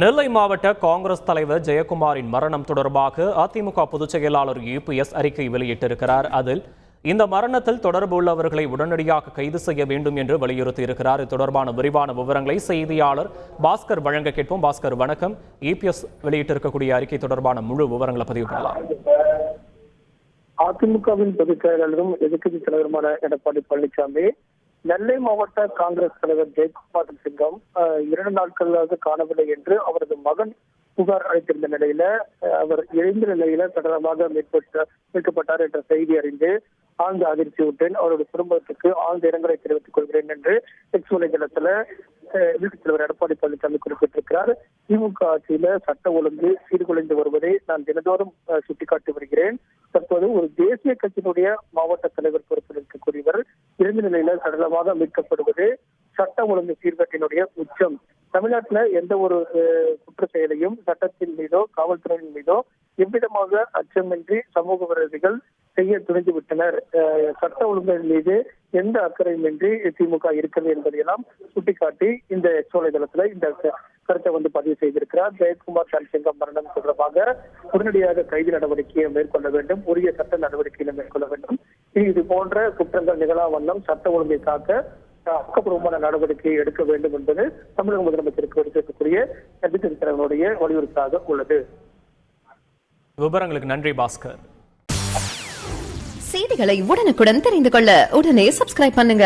நெல்லை மாவட்ட காங்கிரஸ் தலைவர் ஜெயக்குமாரின் மரணம் தொடர்பாக அதிமுக பொதுச் செயலாளர் EPS அறிக்கை வெளியிட்டிருக்கிறார். அதில் இந்த மரணத்தில் தொடர்பு உள்ளவர்களை உடனடியாக கைது செய்ய வேண்டும் என்று வலியுறுத்தியிருக்கிறார். இது தொடர்பான விரிவான விவரங்களை செய்தியாளர் பாஸ்கர் வழங்க கேட்போம். பாஸ்கர், வணக்கம். EPS வெளியிட்டிருக்கக்கூடிய அறிக்கை தொடர்பான முழு விவரங்களை பதிவு பண்ணலாம். அதிமுகவின் பொதுச் செயலாளரும் எதிர்க்கட்சி தலைவருமான எடப்பாடி பழனிசாமி நெல்லை மாவட்ட காங்கிரஸ் தலைவர் ஜெயக்குமார் சிங்கம் 2 நாட்களாக காணவில்லை என்று அவரது மகன் புகார் அளித்திருந்த நிலையில அவர் எழுந்த நிலையில சடலமாக மீட்கப்பட்டார் என்ற செய்தி அறிந்து ஆழ்ந்த அதிர்ச்சி விட்டேன். அவருடைய குடும்பத்துக்கு ஆழ்ந்த இரங்கலை தெரிவித்துக் கொள்கிறேன் என்று எக்ஸ் வலைதளத்துல எதிர்க்கட்சி தலைவர் எடப்பாடி பழனிசாமி குறிப்பிட்டிருக்கிறார். திமுக ஆட்சியில சட்ட ஒழுங்கு சீர்குலைந்து வருவதை நான் தினந்தோறும் சுட்டிக்காட்டி வருகிறேன். தற்போது ஒரு தேசிய கட்சியினுடைய மாவட்ட தலைவர் பொறுப்பில் இருக்கக்கூடியவர் இறந்த நிலையில சடலமாக மீட்கப்படுவது சட்ட ஒழுங்கு சீர்கேட்டினுடைய உச்சம். தமிழ்நாட்டில் எந்த ஒரு குற்ற செயலையும் சட்டத்தின் மீதோ காவல்துறையின் மீதோ எவ்விதமாக அச்சமின்றி சமூக விரோதிகள் செய்ய துணிந்து விட்டனர். சட்ட ஒழுங்கின் மீது எந்த அக்கறையுமின்றி திமுக இருக்கிறது என்பதையெல்லாம் சுட்டிக்காட்டி இந்த வலைதளத்துல இந்த கருத்தை பதிவு செய்திருக்கிறார். ஜெயக்குமார் சிங்கம் மரணம் தொடர்பாக உடனடியாக கைது நடவடிக்கையை மேற்கொள்ள வேண்டும், உரிய சட்ட நடவடிக்கைகளை மேற்கொள்ள வேண்டும். இது போன்ற குற்றங்கள் நிகழா வண்ணம் சட்ட ஒழுங்கை காக்க ஆக்கப்பூர்வமான நடவடிக்கையை எடுக்க வேண்டும் என்பது தமிழக முதலமைச்சருக்கு எடுக்கக்கூடிய எதிர்க்கட்சி தலைவருடைய வலியுறுத்தலாக உள்ளது. விவரங்களுக்கு நன்றி பாஸ்கர். செய்திகளை உடனுக்குடன் தெரிந்து கொள்ள உடனே சப்ஸ்கிரைப் பண்ணுங்க.